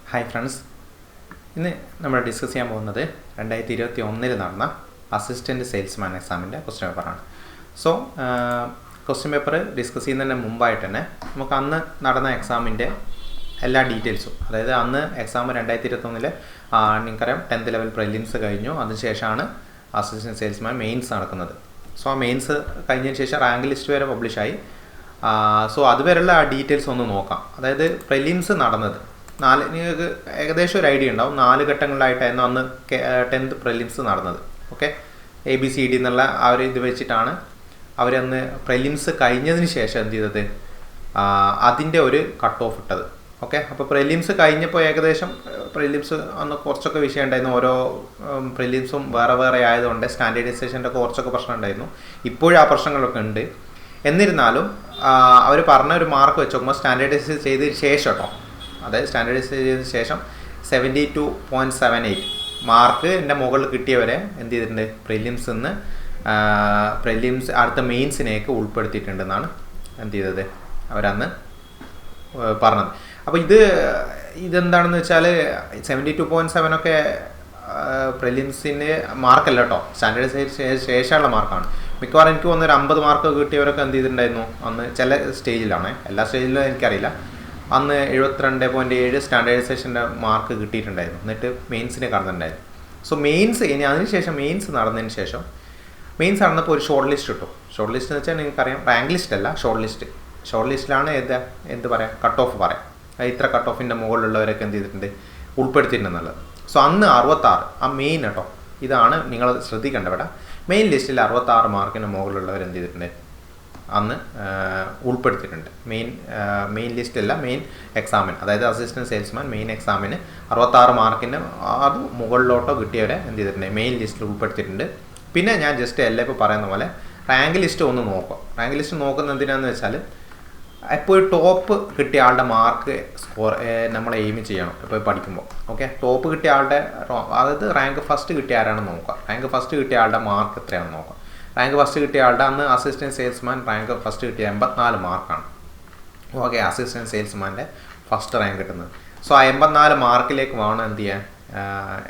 Hi friends, ഇന്ന് നമ്മൾ discuss ചെയ്യാൻ പോകുന്നത് 2021 നടന്ന അസിസ്റ്റൻറ്റ് സെയിൽസ്മാൻ എക്സാമിൻ്റെ ക്വസ്റ്റ്യൻ പേപ്പറാണ്. സോ ക്വസ്റ്റ്യൻ പേപ്പർ ഡിസ്കസ് ചെയ്യുന്നതിന് മുമ്പായിട്ട് തന്നെ നമുക്ക് അന്ന് നടന്ന എക്സാമിൻ്റെ എല്ലാ ഡീറ്റെയിൽസും, അതായത് അന്ന് എക്സാം 2021 നിങ്ങൾക്കറിയാം 10th ലെവൽ പ്രിലിംസ് കഴിഞ്ഞു. അതിനുശേഷമാണ് അസിസ്റ്റൻറ്റ് സെയിൽസ്മാൻ മെയിൻസ് നടക്കുന്നത്. സോ ആ മെയിൻസ് കഴിഞ്ഞതിന് ശേഷം റാങ്ക് ലിസ്റ്റ് വരെ പബ്ലിഷായി. സോ അതുവരെയുള്ള ആ ഡീറ്റെയിൽസ് ഒന്ന് നോക്കാം. അതായത് പ്രിലിംസ് നടന്നത് നിങ്ങൾക്ക് ഏകദേശം ഒരു ഐഡിയ ഉണ്ടാവും. 4 ഘട്ടങ്ങളിലായിട്ടായിരുന്നു അന്ന് 10th പ്രിലിംസ് നടന്നത്. ഓക്കെ, ABCD എന്നുള്ള ആ ഒരു ഇത് വെച്ചിട്ടാണ് അവരന്ന് പ്രിലിംസ് കഴിഞ്ഞതിന് ശേഷം എന്ത് ചെയ്തത്, അതിൻ്റെ ഒരു കട്ട് ഓഫ് ഇട്ടത്. ഓക്കെ, അപ്പോൾ പ്രിലിംസ് കഴിഞ്ഞപ്പോൾ ഏകദേശം പ്രിലിംസ് അന്ന് കുറച്ചൊക്കെ വിഷയം ഉണ്ടായിരുന്നു. ഓരോ പ്രിലിംസും വേറെ വേറെ ആയതുകൊണ്ട് സ്റ്റാൻഡേർഡൈസേഷൻ്റെ ഒക്കെ കുറച്ചൊക്കെ പ്രശ്നം ഉണ്ടായിരുന്നു. ഇപ്പോഴും ആ പ്രശ്നങ്ങളൊക്കെ ഉണ്ട്. എന്നിരുന്നാലും അവർ പറഞ്ഞ ഒരു മാർക്ക് വെച്ച് നോക്കുമ്പോൾ സ്റ്റാൻഡേർഡൈസ് ചെയ്തതിന് ശേഷം കേട്ടോ, അതായത് സ്റ്റാൻഡേർഡൈസ് ചെയ്തതിന് ശേഷം 72.78 മാർക്ക് എൻ്റെ മുകളിൽ കിട്ടിയവരെ എന്ത് ചെയ്തിട്ടുണ്ട്, പ്രിലിംസ് അടുത്ത മെയിൻസിനെയൊക്കെ ഉൾപ്പെടുത്തിയിട്ടുണ്ടെന്നാണ് എന്ത് ചെയ്തത് അവരന്ന് പറഞ്ഞത്. അപ്പോൾ ഇതെന്താണെന്ന് വെച്ചാൽ 72.7 ഒക്കെ പ്രിലിംസിൻ്റെ മാർക്കല്ല കേട്ടോ, സ്റ്റാൻഡേർഡൈസ് ശേഷമുള്ള മാർക്കാണ്. മിക്കവാറും എനിക്ക് തോന്നുന്ന ഒരു 50 മാർക്ക് കിട്ടിയവരൊക്കെ എന്ത് ചെയ്തിട്ടുണ്ടായിരുന്നു അന്ന് ചില സ്റ്റേജിലാണ്, എല്ലാ സ്റ്റേജിലും എനിക്കറിയില്ല. അന്ന് 72.7 സ്റ്റാൻഡേർഡൈസേഷൻ്റെ മാർക്ക് കിട്ടിയിട്ടുണ്ടായിരുന്നു. എന്നിട്ട് മെയിൻസിനെ കടന്നിട്ടുണ്ടായിരുന്നു. സോ മെയിൻസ് ഇനി അതിനുശേഷം മെയിൻസ് നടന്നതിന് ശേഷം മെയിൻസ് നടന്നപ്പോൾ ഒരു ഷോർട്ട് ലിസ്റ്റ് കിട്ടും. ഷോർട്ട് ലിസ്റ്റ് എന്ന് വെച്ചാൽ നിങ്ങൾക്കറിയാം റാങ്ക് ലിസ്റ്റ് അല്ല, ഷോർട്ട് ലിസ്റ്റ്. ഷോർട്ട് ലിസ്റ്റിലാണ് എന്ത് പറയാം, കട്ട് ഓഫ് പറയാം. ഇത്ര കട്ട് ഓഫിൻ്റെ മുകളിലുള്ളവരൊക്കെ എന്ത് ചെയ്തിട്ടുണ്ട്, ഉൾപ്പെടുത്തിയിട്ടുണ്ടെന്നുള്ളത്. സോ അന്ന് 66 ആ മെയിൻ കേട്ടോ, ഇതാണ് നിങ്ങൾ ശ്രദ്ധിക്കേണ്ട ഇവിടെ. മെയിൻ ലിസ്റ്റിൽ 66 മാർക്കിന് മുകളിലുള്ളവർ എന്ത് ചെയ്തിട്ടുണ്ട്, അന്ന് ഉൾപ്പെടുത്തിയിട്ടുണ്ട്. മെയിൻ ലിസ്റ്റല്ല, മെയിൻ എക്സാമിന്, അതായത് അസിസ്റ്റൻറ്റ് സെയിൽസ്മാൻ മെയിൻ എക്സാമിന് 66 മാർക്കിന് അത് മുകളിലോട്ടോ കിട്ടിയവരെ എന്ത് ചെയ്തിട്ടുണ്ട്, മെയിൻ ലിസ്റ്റിൽ ഉൾപ്പെടുത്തിയിട്ടുണ്ട്. പിന്നെ ഞാൻ ജസ്റ്റ് ഇപ്പോൾ പറയുന്ന പോലെ റാങ്ക് ലിസ്റ്റ് ഒന്ന് നോക്കുക. റാങ്ക് ലിസ്റ്റ് നോക്കുന്നത് എന്തിനാണെന്ന് വെച്ചാൽ എപ്പോഴും ടോപ്പ് കിട്ടിയ ആളുടെ മാർക്ക് സ്കോർ നമ്മൾ എയിം ചെയ്യണം ഇപ്പോൾ പഠിക്കുമ്പോൾ. ഓക്കെ, ടോപ്പ് കിട്ടിയ ആളുടെ, അതായത് റാങ്ക് ഫസ്റ്റ് കിട്ടിയ ആരാണെന്ന് നോക്കുക. റാങ്ക് ഫസ്റ്റ് കിട്ടിയ ആളുടെ മാർക്ക് എത്രയാണെന്ന് നോക്കുക. റാങ്ക് ഫസ്റ്റ് കിട്ടിയ ആളുടെ അന്ന് അസിസ്റ്റൻറ്റ് സെയിൽസ്മാൻ റാങ്ക് ഫസ്റ്റ് കിട്ടിയ 84 മാർക്കാണ്. ഓക്കെ, അസിസ്റ്റൻറ്റ് സെയിൽസ്മാൻ്റെ ഫസ്റ്റ് റാങ്ക് കിട്ടുന്നത്. സോ ആ 84 മാർക്കിലേക്ക് വേണം എന്ത് ചെയ്യാൻ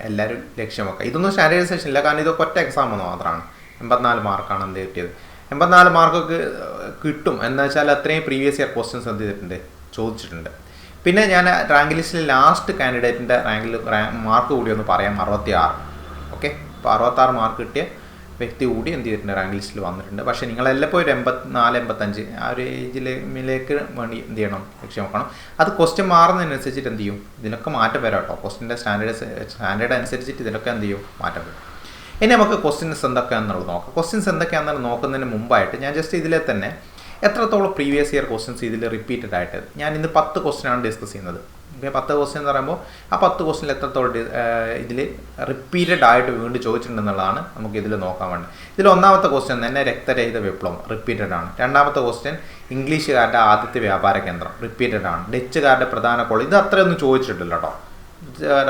എല്ലാവരും ലക്ഷ്യം വെക്കുക. ഇതൊന്നും സ്റ്റാൻഡേർഡൈസേഷൻ ഇല്ല, കാരണം ഇതൊക്കെ ഒറ്റ എക്സാം മാത്രമാണ്. 84 മാർക്കാണ് എന്ത് കിട്ടിയത്. 84 മാർക്കൊക്കെ കിട്ടും എന്ന് വെച്ചാൽ അത്രയും പ്രീവിയസ് ഇയർ ക്വസ്റ്റ്യൻസ് എന്ത് ചെയ്തിട്ടുണ്ട്, ചോദിച്ചിട്ടുണ്ട്. പിന്നെ ഞാൻ റാങ്ക് ലിസ്റ്റിൽ ലാസ്റ്റ് കാൻഡിഡേറ്റിൻ്റെ മാർക്ക് കൂടി ഒന്ന് പറയാം, 66. ഓക്കെ, അപ്പോൾ 66 മാർക്ക് കിട്ടിയ വ്യക്തി കൂടി എന്ത് ചെയ്തിട്ടുണ്ട്, റാങ്ക് ലിസ്റ്റിൽ വന്നിട്ടുണ്ട്. പക്ഷേ നിങ്ങളെല്ലാം ഒരു 84-85 ആ ഒരു ഏജിലേക്ക് വേണ്ടി എന്ത് ചെയ്യണം, ലക്ഷ്യം നോക്കണം. അത് ക്വസ്റ്റ്യൻ മാറുന്നതിനനുസരിച്ചിട്ട് എന്ത് ചെയ്യും, ഇതിനൊക്കെ മാറ്റം വരാം കേട്ടോ. ക്വസ്റ്റ്യൻ്റെ സ്റ്റാൻഡേർഡ് അനുസരിച്ചിട്ട് ഇതിനൊക്കെ എന്ത് ചെയ്യും, മാറ്റം വരും. ഇനി നമുക്ക് ക്വസ്റ്റ്യൻസ് എന്തൊക്കെയാണെന്നുള്ളത് നോക്കാം. ക്വസ്റ്റ്യൻസ് എന്തൊക്കെയാണെന്നുള്ളത് നോക്കുന്നതിന് മുമ്പായിട്ട് ഞാൻ ജസ്റ്റ് ഇതിലെ തന്നെ എത്രത്തോളം പ്രീവിയസ് ഇയർ ക്വസ്റ്റ്യൻസ് ഇതിൽ റിപ്പീറ്റഡ് ആയിട്ട്, ഞാൻ ഇന്ന് 10 ക്വസ്റ്റ്യനാണ് ഡിസ്കസ് ചെയ്യുന്നത്. ഓക്കെ, 10 ക്വസ്റ്റ്യൻ എന്ന് പറയുമ്പോൾ ആ 10 ക്വസ്റ്റ്യനിൽ എത്രത്തോളം ഇതിൽ റിപ്പീറ്റഡ് ആയിട്ട് വീണ്ടും ചോദിച്ചിട്ടുണ്ടെന്നുള്ളതാണ് നമുക്ക് ഇതിൽ നോക്കാൻ വേണ്ടി. ഇതിൽ ഒന്നാമത്തെ ക്വസ്റ്റ്യൻ തന്നെ രക്തരഹിത വിപ്ലവം റിപ്പീറ്റഡ് ആണ്. രണ്ടാമത്തെ ക്വസ്റ്റ്യൻ ഇംഗ്ലീഷുകാരുടെ ആദ്യത്തെ വ്യാപാര കേന്ദ്രം റിപ്പീറ്റഡ് ആണ്. ഡച്ചുകാരുടെ പ്രധാന കോളനി, ഇത് അത്രയൊന്നും ചോദിച്ചിട്ടില്ല കേട്ടോ.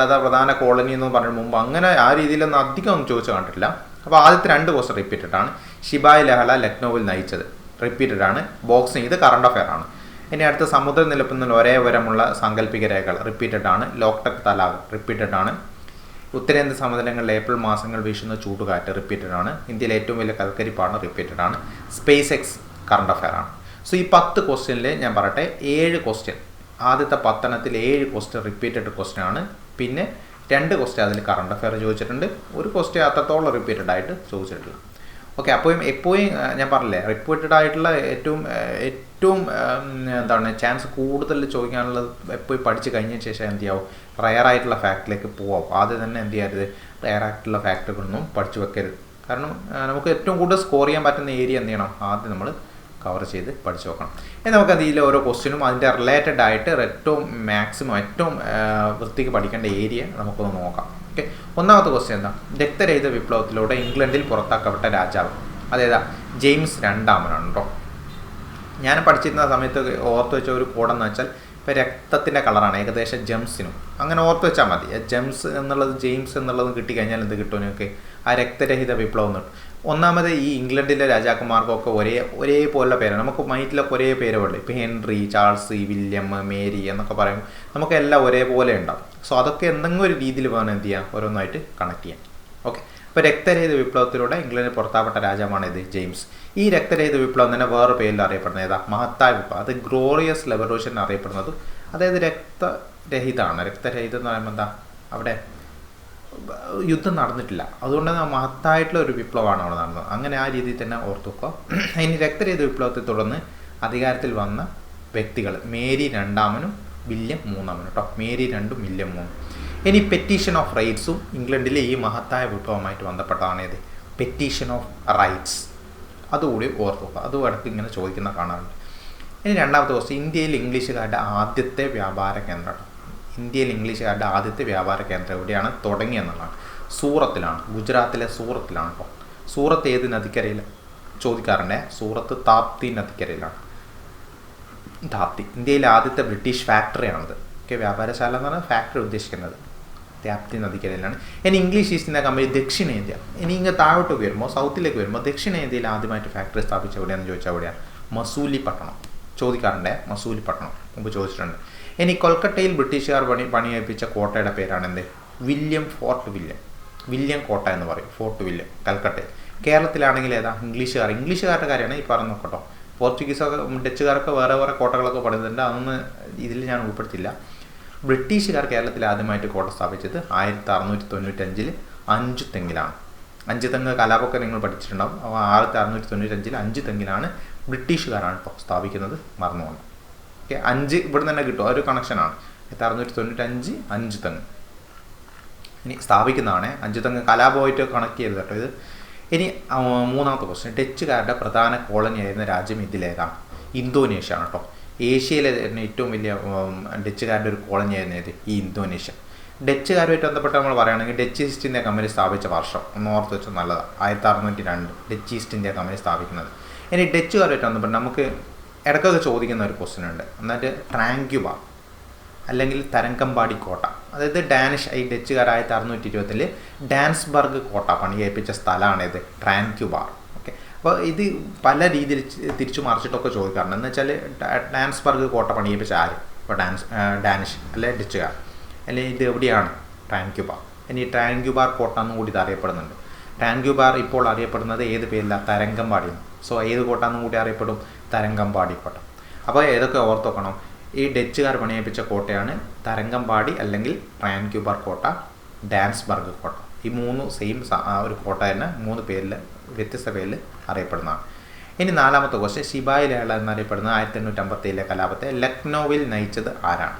അതാ പ്രധാന കോളനി എന്ന് പറഞ്ഞ മുമ്പ് അങ്ങനെ ആ രീതിയിലൊന്നും അധികം ഒന്നും ചോദിച്ചു കണ്ടിട്ടില്ല. അപ്പോൾ ആദ്യത്തെ 2 ക്വസ്റ്റ്യൻ റിപ്പീറ്റഡ് ആണ്. ഷിബായ് ലഹള ലക്നൌവിൽ നയിച്ചത് റിപ്പീറ്റഡ് ആണ്. ബോക്സിംഗ്, ഇത് കറണ്ട് അഫെയർ ആണ്. ഇനി അടുത്ത സമുദ്രനിരപ്പിൽ ഒരേ ഉയരമുള്ള സാങ്കല്പിക രേഖകൾ റിപ്പീറ്റഡ് ആണ്. ലോക്ടക് തലാഖ് റിപ്പീറ്റഡ് ആണ്. ഉത്തരേന്ത്യ സമതലങ്ങളിൽ ഏപ്രിൽ മാസങ്ങൾ വീശുന്ന ചൂടുകാറ്റ് റിപ്പീറ്റഡ് ആണ്. ഇന്ത്യയിലെ ഏറ്റവും വലിയ കൽക്കരിപ്പാണ് റിപ്പീറ്റഡ് ആണ്. സ്പേസ് എക്സ് കറണ്ട് അഫെയർ ആണ്. സോ ഈ 10 ക്വസ്റ്റ്യനിൽ ഞാൻ പറയട്ടെ, 7 ക്വസ്റ്റ്യൻ, ആദ്യത്തെ 10 7 ക്വസ്റ്റ്യൻ റിപ്പീറ്റഡ് ക്വസ്റ്റ്യൻ ആണ്. പിന്നെ 2 ക്വസ്റ്റ്യൻ അതിൽ കറണ്ട് അഫെയർ ചോദിച്ചിട്ടുണ്ട്. ഒരു ക്വസ്റ്റ്യൻ അത്രത്തോളം റിപ്പീറ്റഡ് ആയിട്ട് ചോദിച്ചിട്ടില്ല. ഓക്കെ, എപ്പോഴും ഞാൻ പറഞ്ഞില്ലേ, റിപ്പീറ്റഡ് ആയിട്ടുള്ള ഏറ്റവും എന്താണ് ചാൻസ് കൂടുതൽ ചോദിക്കാനുള്ളത് എപ്പോഴും പഠിച്ച് കഴിഞ്ഞതിന് ശേഷം എന്ത് ചെയ്യാവും, റയർ ആയിട്ടുള്ള ഫാക്റ്റിലേക്ക് പോവാം. ആദ്യം തന്നെ എന്ത് ചെയ്യരുത്, റയർ ആയിട്ടുള്ള ഫാക്റ്റുകളൊന്നും പഠിച്ചു വെക്കരുത്. കാരണം നമുക്ക് ഏറ്റവും കൂടുതൽ സ്കോർ ചെയ്യാൻ പറ്റുന്ന ഏരിയ എന്ത് ചെയ്യണം, ആദ്യം നമ്മൾ കവർ ചെയ്ത് പഠിച്ചു നോക്കണം. ഇനി നമുക്ക് അതിൽ ഓരോ ക്വസ്റ്റ്യനും അതിൻ്റെ റിലേറ്റഡ് ആയിട്ട് ഏറ്റവും വൃത്തിക്ക് പഠിക്കേണ്ട ഏരിയ നമുക്കൊന്ന് നോക്കാം. ഓക്കെ, ഒന്നാമത്തെ ക്വസ്റ്റ്യൻ എന്താ, രക്തരഹിത വിപ്ലവത്തിലൂടെ ഇംഗ്ലണ്ടിൽ പുറത്താക്കപ്പെട്ട രാജാവ് അതേതാ, ജെയിംസ് രണ്ടാമനാണ് കേട്ടോ. ഞാൻ പഠിച്ചിരുന്ന സമയത്ത് ഓർത്ത് വെച്ച ഒരു കോഡെന്ന് വെച്ചാൽ, ഇപ്പോൾ രക്തത്തിൻ്റെ കളറാണ് ഏകദേശം ജെംസിനും, അങ്ങനെ ഓർത്ത് വെച്ചാൽ മതി. ജെയിംസ് എന്നുള്ളത് കിട്ടിക്കഴിഞ്ഞാൽ എന്ത് കിട്ടും നിങ്ങൾക്ക്, ആ രക്തരഹിത വിപ്ലവം എന്ന് കിട്ടും. ഒന്നാമത് ഈ ഇംഗ്ലണ്ടിലെ രാജാക്കന്മാർക്കൊക്കെ ഒരേപോലുള്ള പേരാണ്. നമുക്ക് മൈൻഡിലൊക്കെ ഒരേ പേരുണ്ട്. ഇപ്പോൾ ഹെൻറി, ചാൾസ്, വില്യം, മേരി എന്നൊക്കെ പറയുമ്പോൾ നമുക്ക് എല്ലാം ഒരേപോലെ ഉണ്ടാവും. സോ അതൊക്കെ എന്തെങ്കിലും ഒരു രീതിയിൽ വേണം എന്ത് ചെയ്യാം, ഓരോന്നായിട്ട് കണക്ട് ചെയ്യാം. ഓക്കെ. അപ്പോൾ രക്തരഹിത വിപ്ലവത്തിലൂടെ ഇംഗ്ലണ്ടിൽ പുറത്താപ്പെട്ട രാജാവാണ് ഇത് ജെയിംസ്. ഈ രക്തരഹിത വിപ്ലവം തന്നെ വേറെ പേരിൽ അറിയപ്പെടുന്നത് ഏതാ, മഹത്തായ വിപ്ലവം. അത് ഗ്ലോറിയസ് റെവല്യൂഷൻ അറിയപ്പെടുന്നത്. അതായത് രക്തരഹിതമാണ്. രക്തരഹിതം എന്ന് പറയുമ്പോൾ എന്താ, അവിടെ യുദ്ധം നടന്നിട്ടില്ല, അതുകൊണ്ട് തന്നെ മഹത്തായിട്ടുള്ള ഒരു വിപ്ലവമാണ് അവിടെ നടന്നത്. അങ്ങനെ ആ രീതിയിൽ തന്നെ ഓർത്തു വെക്കുക. ഇനി രക്തരഹിത വിപ്ലവത്തെ തുടർന്ന് അധികാരത്തിൽ വന്ന വ്യക്തികൾ മേരി രണ്ടാമനും വില്യം മൂന്നാമനും കേട്ടോ. Mary 2, William 3. ഇനി പെറ്റീഷൻ ഓഫ് റൈറ്റ്സും ഇംഗ്ലണ്ടിലെ ഈ മഹത്തായ വിപ്ലവമായിട്ട് ബന്ധപ്പെട്ടാണ് ഇത് പെറ്റീഷൻ ഓഫ് റൈറ്റ്സ്. അതുകൂടി ഓർത്തു വെക്കുക. അതും ഇടയ്ക്ക് ഇങ്ങനെ ചോദിക്കുന്ന കാണാറുണ്ട്. ഇനി രണ്ടാമത്തെ ക്വസ്റ്റ്യൻ, ഇന്ത്യയിൽ ഇംഗ്ലീഷുകാരുടെ ആദ്യത്തെ വ്യാപാര കേന്ദ്രം. ഇന്ത്യയിൽ ഇംഗ്ലീഷുകാരുടെ ആദ്യത്തെ വ്യാപാര കേന്ദ്രം എവിടെയാണ് തുടങ്ങിയെന്നുള്ളതാണ്. സൂറത്തിലാണ്, ഗുജറാത്തിലെ സൂറത്തിലാണ് കേട്ടോ. സൂറത്ത് ഏത് നദിക്കരയിലാണ് ചോദിക്കാറുണ്ട്. സൂറത്ത് താപ്തി നദിക്കരയിലാണ്. താപ്തി ഇന്ത്യയിലെ ആദ്യത്തെ ബ്രിട്ടീഷ് ഫാക്ടറിയാണിത്. ഓക്കെ, വ്യാപാരശാല എന്ന് പറഞ്ഞാൽ ഫാക്ടറി ഉദ്ദേശിക്കുന്നത് താപ്തി നദിക്കരയിലാണ്. ഇനി ഇംഗ്ലീഷ് ഈസ്റ്റ് ഇന്ത്യ കമ്പനി ദക്ഷിണേന്ത്യ, ഇനി ഇങ്ങ് താഴോട്ട് വരുമ്പോൾ സൗത്തിലേക്ക് വരുമ്പോൾ ദക്ഷിണേന്ത്യയിൽ ആദ്യമായിട്ട് ഫാക്ടറി സ്ഥാപിച്ച എവിടെയാണെന്ന് ചോദിച്ചാൽ എവിടെയാണ്, മസൂലിപ്പട്ടണം. ചോദിക്കാറുണ്ട്, മസൂലിപ്പട്ടണം മുമ്പ് ചോദിച്ചിട്ടുണ്ട്. ഇനി കൊൽക്കട്ടയിൽ ബ്രിട്ടീഷുകാർ പണിയേൽപ്പിച്ച കോട്ടയുടെ പേരാണ് എന്ത്, ഫോർട്ട് വില്യം കോട്ട എന്ന് പറയും. ഫോർട്ട് വില്യം കൽക്കട്ടയിൽ. കേരളത്തിലാണെങ്കിൽ ഏതാ, ഇംഗ്ലീഷുകാരുടെ കാര്യമാണ് ഈ പറഞ്ഞു നോക്കട്ടോ. പോർച്ചുഗീസൊക്കെ ഡച്ചുകാരൊക്കെ വേറെ കോട്ടകളൊക്കെ പണിതിട്ടുണ്ട്, അതൊന്നും ഇതിൽ ഞാൻ ഉൾപ്പെടുത്തില്ല. ബ്രിട്ടീഷുകാർ കേരളത്തിൽ ആദ്യമായിട്ട് കോട്ട സ്ഥാപിച്ചത് 1695 അഞ്ചുതെങ്ങിലാണ്. അഞ്ചുതെങ്ങ് കലാപമൊക്കെ നിങ്ങൾ പഠിച്ചിട്ടുണ്ടാവും. അപ്പോൾ 1695 അഞ്ചുതെങ്ങിലാണ് ബ്രിട്ടീഷുകാരാണ് ഇപ്പോൾ സ്ഥാപിക്കുന്നത്, മറന്നുകൊണ്ട്. ഓക്കെ, 5 ഇവിടെ തന്നെ കിട്ടും, ഒരു കണക്ഷനാണ്. 1695 അഞ്ചുതെങ്ങ് ഇനി സ്ഥാപിക്കുന്നതാണ്. അഞ്ചുതെങ്ങ് കലാപമായിട്ട് കണക്ട് ചെയ്ത് കേട്ടോ ഇത്. ഇനി മൂന്നാമത്തെ ക്വസ്റ്റ്യൻ, ഡച്ചുകാരുടെ പ്രധാന കോളനിയായിരുന്ന രാജ്യം ഇതിലേതാണ്, ഇന്തോനേഷ്യ ആണ് കേട്ടോ. ഏഷ്യയിലെ തന്നെ ഏറ്റവും വലിയ ഡച്ചുകാരുടെ ഒരു കോളനിയായിരുന്നു ഇത്, ഈ ഇന്തോനേഷ്യ. ഡച്ചുകാരുമായിട്ട് ബന്ധപ്പെട്ട് നമ്മൾ പറയുകയാണെങ്കിൽ ഡച്ച് ഈസ്റ്റ് ഇന്ത്യ കമ്പനി സ്ഥാപിച്ച വർഷം ഒന്ന് ഓർത്ത് വെച്ചാൽ നല്ലതാണ്, 1602 ഡച്ച് ഈസ്റ്റ് ഇന്ത്യ കമ്പനി സ്ഥാപിക്കുന്നത്. ഇനി ഡച്ചുകാരുമായിട്ട് ബന്ധപ്പെട്ട് നമുക്ക് ഇടയ്ക്കൊക്കെ ചോദിക്കുന്ന ഒരു ക്വസ്റ്റ്യൻ ഉണ്ട്, എന്നിട്ട് ട്രാങ്ക്യുബാർ അല്ലെങ്കിൽ തരങ്കമ്പാടി കോട്ട. അതായത് ഡാനിഷ് ഈ ഡച്ചുകാർ 1620 ഡാൻസ്ബർഗ് കോട്ട പണിയേൽപ്പിച്ച സ്ഥലമാണിത്, ട്രാങ്ക്യുബാർ. ഓക്കെ, അപ്പോൾ ഇത് പല രീതിയിൽ തിരിച്ചു മറിച്ചിട്ടൊക്കെ ചോദിക്കാറുണ്ട്. എന്ന് വെച്ചാൽ ഡാൻസ്ബർഗ് കോട്ട പണിയേൽപ്പിച്ച ആര്, ഇപ്പോൾ ഡാനിഷ് അല്ലെ ഡച്ചുകാർ, അല്ലെങ്കിൽ ഇത് എവിടെയാണ്, ട്രാങ്ക്യുബാർ. ഇനി ട്രാങ്ക്യുബാർ കോട്ട എന്നും കൂടി ഇത് അറിയപ്പെടുന്നുണ്ട്. ട്രാങ്ക്യുബാർ ഇപ്പോൾ അറിയപ്പെടുന്നത് ഏത് പേരില്ല, തരങ്കമ്പാടി. സോ ഏത് കോട്ട എന്നും കൂടി അറിയപ്പെടും, തരങ്കമ്പാടി കോട്ട. അപ്പോൾ ഏതൊക്കെ ഓർത്ത് വെക്കണം, ഈ ഡച്ചുകാർ പണിയേൽപ്പിച്ച കോട്ടയാണ് തരങ്കമ്പാടി അല്ലെങ്കിൽ ട്രാങ്ക്യുബാർ കോട്ട, ഡാൻസ്ബർഗ് കോട്ട. ഈ 3 സെയിം ഒരു കോട്ട തന്നെ 3 പേരിൽ വ്യത്യസ്ത പേരിൽ അറിയപ്പെടുന്നതാണ്. ഇനി നാലാമത്തെ ക്വസ്റ്റ്യൻ, ശിപായി ലേള എന്നറിയപ്പെടുന്ന 1857 കലാപത്തെ ലക്നൌവിൽ നയിച്ചത് ആരാണ്?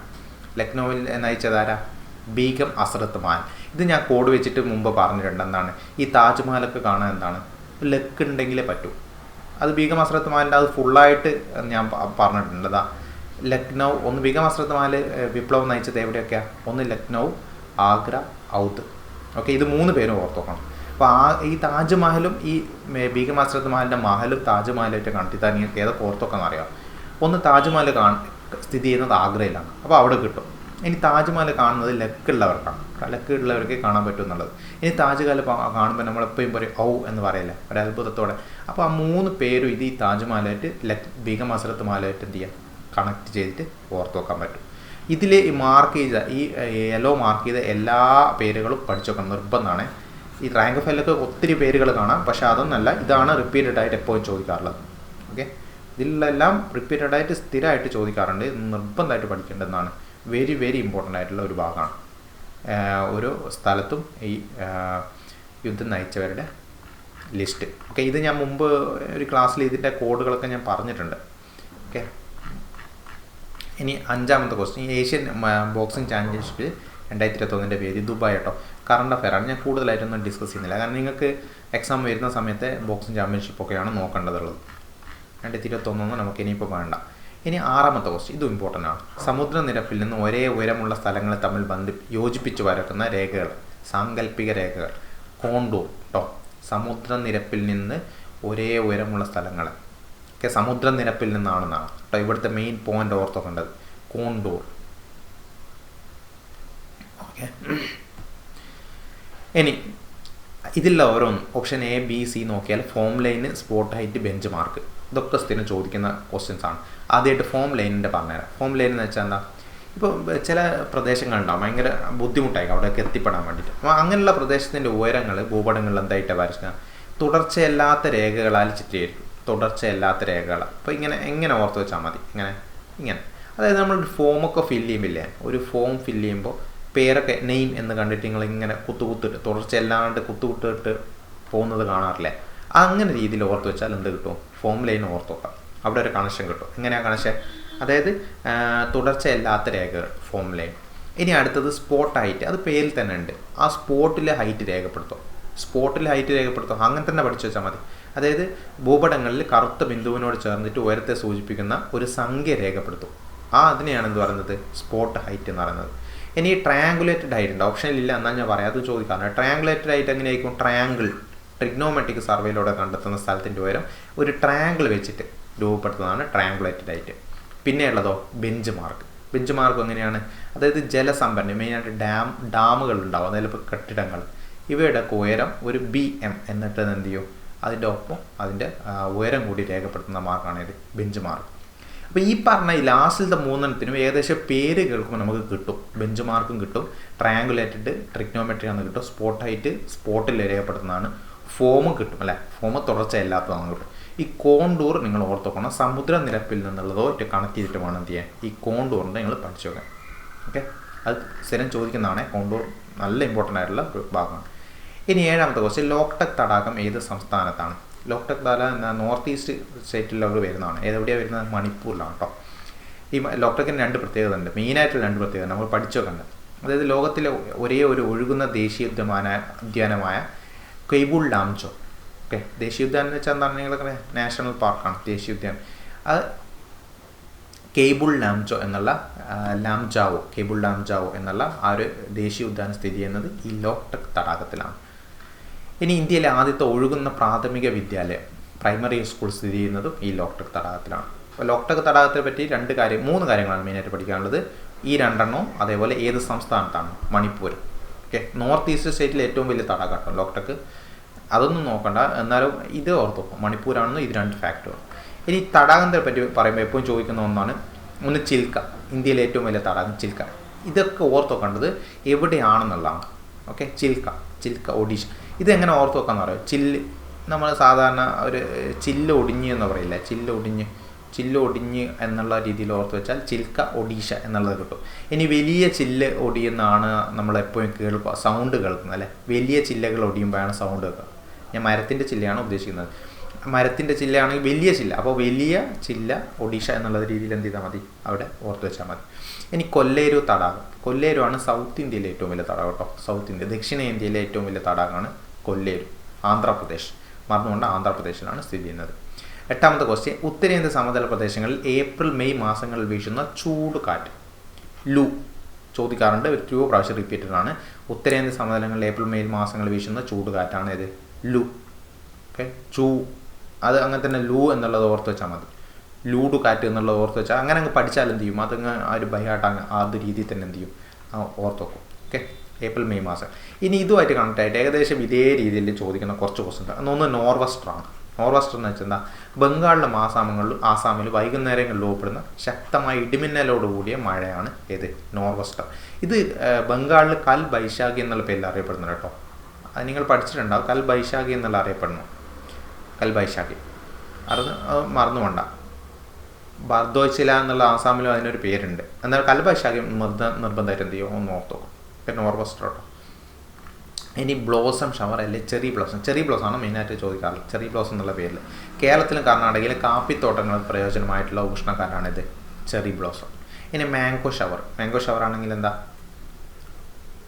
ലക്നൌവിൽ നയിച്ചത് ആരാ, ബീഗം ഹസ്രത്ത് മഹൽ. ഇത് ഞാൻ കോഡ് വെച്ചിട്ട് മുമ്പ് പറഞ്ഞിട്ടുണ്ട്. എന്താണ്, ഈ താജ്മഹലൊക്കെ കാണാൻ എന്താണ് ലക്ക് ഉണ്ടെങ്കിലേ പറ്റൂ. അത് ബീഗം ഹസ്രത്ത് മഹലിൻ്റെ അത് ഫുള്ളായിട്ട് ഞാൻ പറഞ്ഞിട്ടുണ്ട്. അതാ ലക്നൗ, ഒന്ന് ബീഗം ഹസ്രത്ത് മഹൽ വിപ്ലവം നയിച്ചത് എവിടെയൊക്കെയാണ്, ഒന്ന് ലക്നൗ, ആഗ്ര, ഔധ്. ഓക്കെ, ഇത് 3 പേരും ഓർത്ത് നോക്കണം. അപ്പോൾ ഈ താജ്മഹലും ഈ ബീഗം ഹസ്രത്ത് മഹലിൻ്റെ മഹലും താജ്മഹലായിട്ട് കണ്ടിട്ട് നിങ്ങൾക്ക് ഏതൊക്കെ ഓർത്തൊക്കെയെന്ന് അറിയാം. ഒന്ന് താജ്മഹൽ സ്ഥിതി ചെയ്യുന്നത് ആഗ്രയിലാണ്, അപ്പോൾ അവിടെ കിട്ടും. ഇനി താജ്മഹൽ കാണുന്നത് ലക്കുള്ളവർക്ക് കാണാൻ പറ്റും എന്നുള്ളത്. ഇനി താജ്മഹൽ കാണുമ്പോൾ നമ്മളെപ്പോഴും പറയും ഔ എന്ന് പറയല്ലേ, ഒരു അത്ഭുതത്തോടെ. അപ്പോൾ ആ 3 പേരും ഇത് ഈ താജ്മഹലായിട്ട് ബീഗം ഹസ്രത്ത് മഹലായിട്ട് എന്ത് ചെയ്യാം, കണക്ട് ചെയ്തിട്ട് ഓർത്ത് വെക്കാൻ പറ്റും. ഇതിൽ മാർക്ക് ചെയ്ത ഈ യെല്ലോ മാർക്ക് ചെയ്ത എല്ലാ പേരുകളും പഠിച്ചു വെക്കണം, നിർബന്ധമാണ്. ഈ റാങ്ക് ഫയലൊക്കെ ഒത്തിരി പേരുകൾ കാണാം, പക്ഷേ അതൊന്നല്ല, ഇതാണ് റിപ്പീറ്റഡ് ആയിട്ട് എപ്പോഴും ചോദിക്കാറുള്ളത്. ഓക്കെ, ഇതിലെല്ലാം റിപ്പീറ്റഡ് ആയിട്ട് സ്ഥിരമായിട്ട് ചോദിക്കാറുണ്ട്, നിർബന്ധമായിട്ട് പഠിക്കേണ്ടതെന്നാണ്. വെരി വെരി ഇമ്പോർട്ടൻ്റ് ആയിട്ടുള്ള ഒരു ഭാഗമാണ്. ഓരോ സ്ഥലത്തും ഈ യുദ്ധം നയിച്ചവരുടെ ലിസ്റ്റ്. ഓക്കെ, ഇത് ഞാൻ മുമ്പ് ഒരു ക്ലാസ്സിൽ ഇതിൻ്റെ കോഡുകളൊക്കെ ഞാൻ പറഞ്ഞിട്ടുണ്ട്. ഓക്കെ, ഇനി അഞ്ചാമത്തെ ക്വസ്റ്റ്യൻ, ഏഷ്യൻ ബോക്സിംഗ് ചാമ്പ്യൻഷിപ്പിൽ 2021 പേര് ദുബായ് കേട്ടോ. കറണ്ട് അഫെയറാണ്, ഞാൻ കൂടുതലായിട്ടൊന്നും ഡിസ്കസ് ചെയ്യുന്നില്ല, കാരണം നിങ്ങൾക്ക് എക്സാം വരുന്ന സമയത്തെ ബോക്സിംഗ് ചാമ്പ്യൻഷിപ്പൊക്കെയാണ് നോക്കേണ്ടതുള്ളത്. 2021 നമുക്ക് ഇനിയിപ്പോൾ വേണ്ട. ഇനി ആറാമത്തെ ക്വസ്റ്റ്യൻ, ഇത് ഇമ്പോർട്ടൻ്റ് ആണ്. സമുദ്രനിരപ്പിൽ നിന്ന് ഒരേ ഉയരമുള്ള സ്ഥലങ്ങളെ തമ്മിൽ യോജിപ്പിച്ച് വരക്കുന്ന രേഖകൾ, സാങ്കല്പിക രേഖകൾ, കോണ്ടൂർ കേട്ടോ. സമുദ്രനിരപ്പിൽ നിന്ന് ഒരേ ഉയരമുള്ള സ്ഥലങ്ങൾ, ഓക്കെ, സമുദ്രനിരപ്പിൽ നിന്നാണെന്നാണ് കേട്ടോ ഇവിടുത്തെ മെയിൻ പോയിന്റ് ഓർത്തോക്കേണ്ടത്, കോണ്ടൂർ. ഓക്കെ, ഇനി ഇതിലുള്ള ഓരോന്നും ഓപ്ഷൻ എ ബി സി നോക്കിയാൽ form line, spot height, bench mark, ഇതൊക്കെ സ്ഥിരം ചോദിക്കുന്ന ക്വസ്റ്റ്യൻസ് ആണ്. ആദ്യമായിട്ട് ഫോം ലൈനിൻ്റെ പറഞ്ഞുതരാം. ഫോം ലൈൻ എന്ന് വെച്ചാൽ എന്താ, ഇപ്പോൾ ചില പ്രദേശങ്ങളുണ്ടാവും ഭയങ്കര ബുദ്ധിമുട്ടായിരിക്കും അവിടേക്ക് എത്തിപ്പെടാൻ വേണ്ടിയിട്ട്. അപ്പോൾ അങ്ങനെയുള്ള പ്രദേശത്തിൻ്റെ ഉയരങ്ങൾ ഭൂപടങ്ങളിൽ എന്തായിട്ട് വരയ്ക്കുക, തുടർച്ചയല്ലാത്ത രേഖകളാൽ ചിത്രീകരിക്കും. തുടർച്ചയല്ലാത്ത രേഖകൾ. അപ്പോൾ എങ്ങനെ ഓർത്ത് വെച്ചാൽ മതി, ഇങ്ങനെ. അതായത് നമ്മളൊരു ഫോമൊക്കെ ഫില്ല് ചെയ്യുമ്പില്ലേ, ഒരു ഫോം ഫില്ല് ചെയ്യുമ്പോൾ പേരൊക്കെ നെയിം എന്ന് കണ്ടിട്ട് നിങ്ങൾ ഇങ്ങനെ കുത്തുകുത്തിട്ട് തുടർച്ചയല്ലാണ്ട് കുത്തുകുത്തിട്ട് പോകുന്നത് കാണാറില്ലേ, അങ്ങനെ രീതിയിൽ ഓർത്ത് വെച്ചാൽ എന്ത് കിട്ടും, ഫോം ലൈൻ ഓർത്ത് വെക്കാം. അവിടെ ഒരു കണക്ഷൻ കിട്ടും. എങ്ങനെയാണ് കണക്ഷൻ, അതായത് തുടർച്ചയല്ലാത്ത രേഖകൾ, ഫോം ലൈൻ. ഇനി അടുത്തത് സ്പോട്ട് ഹൈറ്റ്. അത് പേരിൽ തന്നെ ഉണ്ട്. ആ സ്പോട്ടിലെ ഹൈറ്റ് രേഖപ്പെടുത്തും. അങ്ങനെ തന്നെ പഠിച്ചു വെച്ചാൽ മതി. അതായത് ഭൂപടങ്ങളിൽ കറുത്ത ബിന്ദുവിനോട് ചേർന്നിട്ട് ഉയരത്തെ സൂചിപ്പിക്കുന്ന ഒരു സംഖ്യ രേഖപ്പെടുത്തും. അതിനെയാണ് എന്ത് പറയുന്നത്, സ്പോട്ട് ഹൈറ്റ് എന്ന് പറയുന്നത്. ഇനി ട്രയാങ്കുലേറ്റഡ് ഹൈറ്റ് ഉണ്ട്. ഓപ്ഷനിലില്ല, എന്നാൽ ഞാൻ പറയാം, അത് ചോദിക്കാറുണ്ട്. ട്രയാങ്കുലേറ്റഡ് ഹൈറ്റ് എങ്ങനെയായിരിക്കും, ട്രയാങ്കിൾ ട്രിഗ്നോമെട്രിക് സർവേയിലൂടെ കണ്ടെത്തുന്ന സ്ഥലത്തിൻ്റെ ഉയരം ഒരു ട്രയാങ്കിൾ വെച്ചിട്ട് രൂപപ്പെടുത്തുന്നതാണ് ട്രയാങ്കുലേറ്റഡ് ഹൈറ്റ്. പിന്നെയുള്ളതോ ബെഞ്ച് മാർക്ക്. ബെഞ്ച് മാർക്ക് എങ്ങനെയാണ്, അതായത് ജലസംഭരണി, മെയിനായിട്ട് ഡാമുകൾ ഉണ്ടാവും, അതായത് ഇപ്പോൾ കെട്ടിടങ്ങൾ, ഇവയുടെ ഉയരം ഒരു BM എന്നിട്ട് എന്ത് ചെയ്യും, അതിൻ്റെ ഒപ്പം അതിൻ്റെ ഉയരം കൂടി രേഖപ്പെടുത്തുന്ന മാർക്കാണ് ഇത് ബെഞ്ച് മാർക്ക്. അപ്പോൾ ഈ പറഞ്ഞ ഈ ലാസ്റ്റിലത്തെ മൂന്നെണ്ണത്തിനും ഏകദേശം പേര് കേൾക്കുമ്പോൾ നമുക്ക് കിട്ടും. ബെഞ്ച് മാർക്കും കിട്ടും, ട്രയാങ്കുലേറ്റഡ് ട്രിഗ്നോമെട്രി ആണ് കിട്ടും, സ്പോട്ട് ഹൈറ്റ് സ്പോട്ടിൽ രേഖപ്പെടുത്തുന്നതാണ്, ഫോമും കിട്ടും അല്ലേ, ഫോം തുടർച്ചയില്ലാത്തതാണ് കിട്ടും. ഈ കോണ്ടൂർ നിങ്ങൾ ഓർത്ത് വെക്കണം. സമുദ്രനിരപ്പിൽ നിന്നുള്ളതോ കണക്ട് ചെയ്തിട്ട് വേണം എന്ത് ചെയ്യാൻ, ഈ കോണ്ടൂറിൻ്റെ നിങ്ങൾ പഠിച്ചു വെക്കാം. ഓക്കെ, അത് സ്ഥിരം ചോദിക്കുന്നതാണ്. കോണ്ടൂർ നല്ല ഇമ്പോർട്ടൻ്റ് ആയിട്ടുള്ള ഒരു ഭാഗമാണ്. ഇനി ഏഴാമത്തെ ക്വസ്റ്റ്യൻ, ലോക്ടക് തടാകം ഏത് സംസ്ഥാനത്താണ്? ലോക്ടക് തടാകം നോർത്ത് ഈസ്റ്റ് സ്റ്റേറ്റിലൊക്കെ വരുന്നതാണ്. ഏതെവിടെയാണ് വരുന്നത്, മണിപ്പൂരിലാണ് കേട്ടോ. ഈ ലോക്ടക്കിന് 2 പ്രത്യേകത ഉണ്ട്, മെയിനായിട്ടുള്ള 2 പ്രത്യേകത നമ്മൾ പഠിച്ചു വെക്കേണ്ടത്. അതായത് ലോകത്തിലെ ഒരേ ഒരു ഒഴുകുന്ന ദേശീയോദ്യാനമായ കെയ്ബുൾ ലാംജോ. ഓക്കെ, ദേശീയോദ്യാനം എന്ന് വെച്ചാൽ എന്താണ്, നിങ്ങളൊക്കെ നാഷണൽ പാർക്കാണ് ദേശീയോദ്യാനം. അത് കെയ്ബുൾ ലാംജോ എന്നുള്ള കെയ്ബുൾ ലാംജാവോ എന്നുള്ള ആ ഒരു ദേശീയോദ്യാനം സ്ഥിതി ചെയ്യുന്നത് ഈ ലോക്ടക് തടാകത്തിലാണ്. ഇനി ഇന്ത്യയിലെ ആദ്യത്തെ ഒഴുകുന്ന പ്രാഥമിക വിദ്യാലയം, പ്രൈമറി സ്കൂൾ സ്ഥിതി ചെയ്യുന്നതും ഈ ലോക്ടക് തടാകത്തിലാണ്. അപ്പോൾ ലോക്ടക് തടാകത്തെ പറ്റി 3 കാര്യങ്ങളാണ് മെയിനായിട്ട് പഠിക്കാനുള്ളത്. ഈ 2 അതേപോലെ ഏത് സംസ്ഥാനത്താണ്, മണിപ്പൂർ. ഓക്കെ, നോർത്ത് ഈസ്റ്റ് സ്റ്റേറ്റിലെ ഏറ്റവും വലിയ തടാകം ലോക്ടക്. അതൊന്നും നോക്കണ്ട, എന്നാലും ഇത് ഓർത്ത് നോക്കും, മണിപ്പൂരാണെന്ന് ഇത് 2 ഫാക്ടറുകൾ. ഇനി തടാകത്തെ പറ്റി പറയുമ്പോൾ എപ്പോഴും ചോദിക്കുന്ന ഒന്നാണ്, ഒന്ന് ചിൽക്ക, ഇന്ത്യയിലെ ഏറ്റവും വലിയ തടാകം ചിൽക്ക. ഇതൊക്കെ ഓർത്ത് വെക്കേണ്ടത് എവിടെയാണെന്നുള്ളതാണ്. ഓക്കെ, ചിൽക്ക ഒഡീഷ. ഇതെങ്ങനെ ഓർത്ത് വെക്കാന്ന് പറയുക, നമ്മൾ സാധാരണ ഒരു ചില്ല് ഒടിഞ്ഞ് എന്ന് പറയില്ല, ചില്ല് ഒടിഞ്ഞ് എന്നുള്ള രീതിയിൽ ഓർത്ത് വെച്ചാൽ ചിൽക്ക ഒഡീഷ എന്നുള്ളത് കിട്ടും. ഇനി വലിയ ചില്ല് ഒടിയെന്നാണ് നമ്മളെപ്പോഴും സൗണ്ട് കേൾക്കുന്നത് അല്ലേ, വലിയ ചില്ലകൾ ഒടിയുമ്പോഴാണ് സൗണ്ട് കേൾക്കുക. ഞാൻ മരത്തിൻ്റെ ചില്ലയാണ് ഉദ്ദേശിക്കുന്നത്. മരത്തിൻ്റെ ചില്ലയാണെങ്കിൽ വലിയ ചില്ല, അപ്പോൾ വലിയ ചില്ല ഒഡീഷ എന്നുള്ള രീതിയിൽ എന്ത് ചെയ്താൽ മതി, അവിടെ ഓർത്ത് വെച്ചാൽ മതി. ഇനി കൊല്ലേരു തടാകം. കൊല്ലേരു ആണ് സൗത്ത് ഇന്ത്യയിലെ ഏറ്റവും വലിയ തടാകം കേട്ടോ. സൗത്ത് ഇന്ത്യ, ദക്ഷിണേന്ത്യയിലെ ഏറ്റവും വലിയ തടാകമാണ് കൊല്ലേരു. ആന്ധ്രാപ്രദേശ്, മറന്നുകൊണ്ട് ആന്ധ്രാപ്രദേശിലാണ് സ്ഥിതി ചെയ്യുന്നത്. 8ാമത്തെ ക്വസ്റ്റ്യൻ, ഉത്തരേന്ത്യ സമതല പ്രദേശങ്ങളിൽ ഏപ്രിൽ മെയ് മാസങ്ങളിൽ വീശുന്ന ചൂട് കാറ്റ്, ലൂ ചോദിക്കാറുണ്ട്. 2 പ്രാവശ്യം റിപ്പീറ്റഡ് ആണ്. ഉത്തരേന്ത്യ സമതലങ്ങളിൽ ഏപ്രിൽ മെയ് മാസങ്ങളിൽ വീശുന്ന ചൂട് കാറ്റാണ് ഇത്, ലൂ. ഓക്കെ, അത് അങ്ങനെ തന്നെ ലൂ എന്നുള്ളത് ഓർത്ത് വെച്ചാൽ മതി. ലൂഡു കാറ്റ് എന്നുള്ളത് ഓർത്ത് വെച്ചാൽ അങ്ങനെ അങ്ങ് പഠിച്ചാൽ എന്ത് ചെയ്യും, അതങ്ങ് ആ ഒരു ബൈഹാർട്ട് ആ ഒരു രീതിയിൽ തന്നെ എന്ത് ചെയ്യും, ഓർത്ത് വെക്കും. ഓക്കെ, ഏപ്രിൽ മെയ് മാസം. ഇനി ഇതുമായിട്ട് കണക്ട് ആയിട്ട് ഏകദേശം ഇതേ രീതിയിൽ ചോദിക്കുന്ന കുറച്ച് ക്വസ്റ്റ്യൻ ഉണ്ട്. ഒന്ന് നോർവെസ്റ്ററാണ്. നോർവെസ്റ്റർ എന്ന് വെച്ചാൽ എന്താ, ബംഗാളിലെ ആസാമിൽ വൈകുന്നേരങ്ങളിൽ രൂപപ്പെടുന്ന ശക്തമായ ഇടിമിന്നലോട് കൂടിയ മഴയാണ് ഏത്, നോർവെസ്റ്റർ. ഇത് ബംഗാളിൽ കൽ ബൈശാഖി എന്നുള്ള പേരിൽ അറിയപ്പെടുന്നത് കേട്ടോ. അത് നിങ്ങൾ പഠിച്ചിട്ടുണ്ടാവും, കൽ ബൈശാഖി എന്നുള്ള അറിയപ്പെടുന്നു. കൽ ബൈശാഖി മറന്നു വേണ്ട. ബർദോയ്ച്ചില എന്നുള്ള ആസാമിലും അതിനൊരു പേരുണ്ട്. എന്നാൽ കൽ ബൈശാഖി നിർബന്ധമായിട്ട് എന്ത് ചെയ്യും, ഒന്ന് ഓർത്ത് നോക്കും. പിന്നെ നോർവെസ്റ്റർ കേട്ടോ. ഇനി ബ്ലോസം ഷവർ അല്ലെ ചെറി ബ്ലോസമാണ് മെയിനായിട്ട് ചോദിക്കാറുള്ളത്. ചെറി ബ്ലോസം എന്നുള്ള പേരിൽ കേരളത്തിലും കർണാടകയിലും കാപ്പിത്തോട്ടങ്ങൾക്ക് പ്രയോജനമായിട്ടുള്ള ഉഷ്ണക്കാറ്റാണിത്, ചെറി ബ്ലോസം. ഇനി മാംഗോ ഷവർ ആണെങ്കിൽ എന്താ,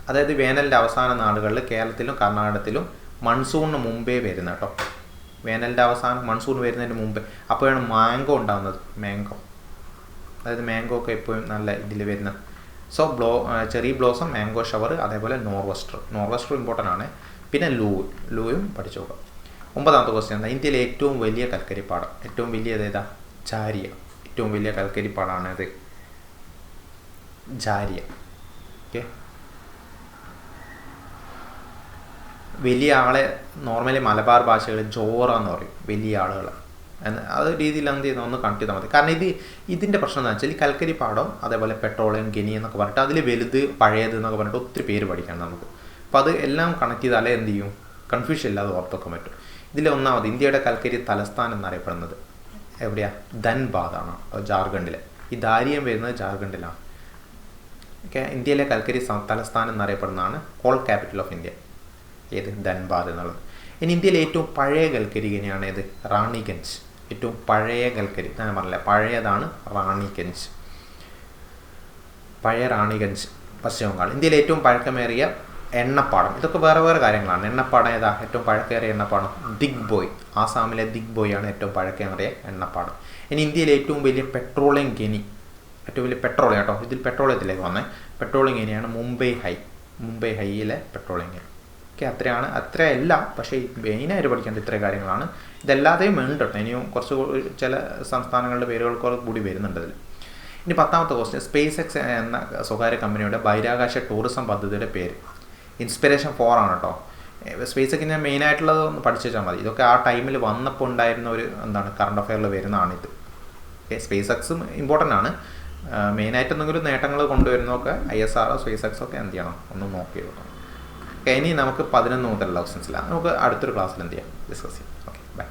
അതായത് വേനലിൻ്റെ അവസാന നാളുകളിൽ കേരളത്തിലും കർണാടകത്തിലും മൺസൂണിന് മുമ്പേ വരുന്ന കേട്ടോ. വേനലിൻ്റെ അവസാനം മൺസൂൺ വരുന്നതിന് മുമ്പേ അപ്പോഴാണ് മാംഗോ ഉണ്ടാകുന്നത്. അതായത് മാംഗോ ഒക്കെ എപ്പോഴും നല്ല ഇതിൽ വരുന്ന. So cherry blossom, mango shower, അതേപോലെ നോർവെസ്റ്റർ ഇമ്പോർട്ടൻ്റ് ആണ്. പിന്നെ ലൂയും പഠിച്ചു നോക്കാം. 9ാമത്തെ ക്വസ്റ്റ്യൻ എന്താ, ഇന്ത്യയിലെ ഏറ്റവും വലിയ കൽക്കരിപ്പാടം, ഏറ്റവും വലിയത് ഏതാ, ജാരിയ. ഏറ്റവും വലിയ കൽക്കരിപ്പാടാണ് ഇത്, ജാരിയ. ഓക്കെ, വലിയ ആളെ നോർമലി മലബാർ ഭാഷകളിൽ ജോറ എന്ന് പറയും, വലിയ ആളുകൾ. അത് രീതിയിൽ എന്ത് ചെയ്യുന്ന ഒന്ന് കണക്ട് ചെയ്താൽ മതി. കാരണം ഇതിൻ്റെ പ്രശ്നം എന്താ വെച്ചാൽ ഈ കൽക്കരി പാടം അതേപോലെ പെട്രോളിയം ഖനി എന്നൊക്കെ പറഞ്ഞിട്ട് അതിൽ വലുത് പഴയത് എന്നൊക്കെ പറഞ്ഞിട്ട് ഒത്തിരി പേര് പഠിക്കണം നമുക്ക്. അപ്പോൾ അത് എല്ലാം കണക്ട് ചെയ്താലേ എന്ത് ചെയ്യും, കൺഫ്യൂഷൻ ഇല്ലാതെ ഓർത്തൊക്കെ പറ്റും. ഇതിൽ ഒന്നാമത് ഇന്ത്യയുടെ കൽക്കരി തലസ്ഥാനം എന്നറിയപ്പെടുന്നത് എവിടെയാണ്? ധൻബാദാണ്, ജാർഖണ്ഡിലെ. ഈ ദാരിയം വരുന്നത് ജാർഖണ്ഡിലാണ്. ഓക്കെ, ഇന്ത്യയിലെ കൽക്കരി തലസ്ഥാനം എന്നറിയപ്പെടുന്നതാണ് കോൾ ക്യാപിറ്റൽ ഓഫ് ഇന്ത്യ, ഏത്? ധൻബാദ് എന്നുള്ളത്. ഇനി ഇന്ത്യയിലെ ഏറ്റവും പഴയ കൽക്കരി ഖനിയാണ് ഏത്? റാണിഗഞ്ച്. ഏറ്റവും പഴയ കൽക്കരി, ഞാൻ പറഞ്ഞില്ല പഴയതാണ് റാണിഗഞ്ച്. പഴയ റാണിഗഞ്ച് പശ്ചിമ ബംഗാൾ. ഇന്ത്യയിലെ ഏറ്റവും പഴക്കമേറിയ എണ്ണപ്പാടം, ഇതൊക്കെ വേറെ വേറെ കാര്യങ്ങളാണ്. എണ്ണപ്പാടം ഏതാ? ഏറ്റവും പഴക്കമേറിയ എണ്ണപ്പാടം ദിഗ്ബോയ്, ആസാമിലെ ദിഗ്ബോയ് ആണ് ഏറ്റവും പഴക്കമേറിയ എണ്ണപ്പാടം. ഇനി ഇന്ത്യയിലെ ഏറ്റവും വലിയ പെട്രോളിയം ഖനി, ഏറ്റവും വലിയ പെട്രോളിയം കേട്ടോ, ഇതിൽ പെട്രോളിയത്തിലേക്ക് വന്നേ, പെട്രോളിയം ഖനിയാണ് മുംബൈ ഹൈയിലെ പെട്രോളിയം ഖനി. ഓക്കെ, അത്രയല്ല, പക്ഷേ മെയിനായിട്ട് പഠിക്കേണ്ട ഇത്രയും കാര്യങ്ങളാണ്. ഇതല്ലാതെയും ഉണ്ട് കേട്ടോ, ഇനിയും കുറച്ച് ചില സംസ്ഥാനങ്ങളുടെ പേരുകൾ കൂടി വരുന്നുണ്ട് ഇതിൽ. ഇനി 10ാമത്തെ ക്വസ്റ്റ്യൻ, സ്പേസ് എക്സ് എന്ന സ്വകാര്യ കമ്പനിയുടെ ബഹിരാകാശ ടൂറിസം പദ്ധതിയുടെ പേര്. ഇൻസ്പിറേഷൻ 4 ആണ് കേട്ടോ. സ്പേസ് എക്സിന് മെയിനായിട്ടുള്ളത് ഒന്ന് പഠിച്ചു വെച്ചാൽ മതി. ഇതൊക്കെ ആ ടൈമിൽ വന്നപ്പോൾ ഉണ്ടായിരുന്ന ഒരു കറണ്ട് അഫെയറിൽ വരുന്നതാണിത്. ഓക്കെ, സ്പേസ് എക്സും ഇമ്പോർട്ടൻ്റ് ആണ്. മെയിനായിട്ട് എന്തെങ്കിലും നേട്ടങ്ങൾ കൊണ്ടുവരുന്നതൊക്കെ ISR സ്പേസ് എക്സ് ഒക്കെ എന്ത് ചെയ്യണം, ഒന്ന് നോക്കി നോക്കണം. ഓക്കെ, ഇനി നമുക്ക് 11 മുതലുള്ള ക്വസ്റ്റ്യൻസിലാണ് നമുക്ക് അടുത്തൊരു ക്ലാസ്സിൽ എന്ത് ചെയ്യാം, ഡിസ്കസ് ചെയ്യാം. Okay, by.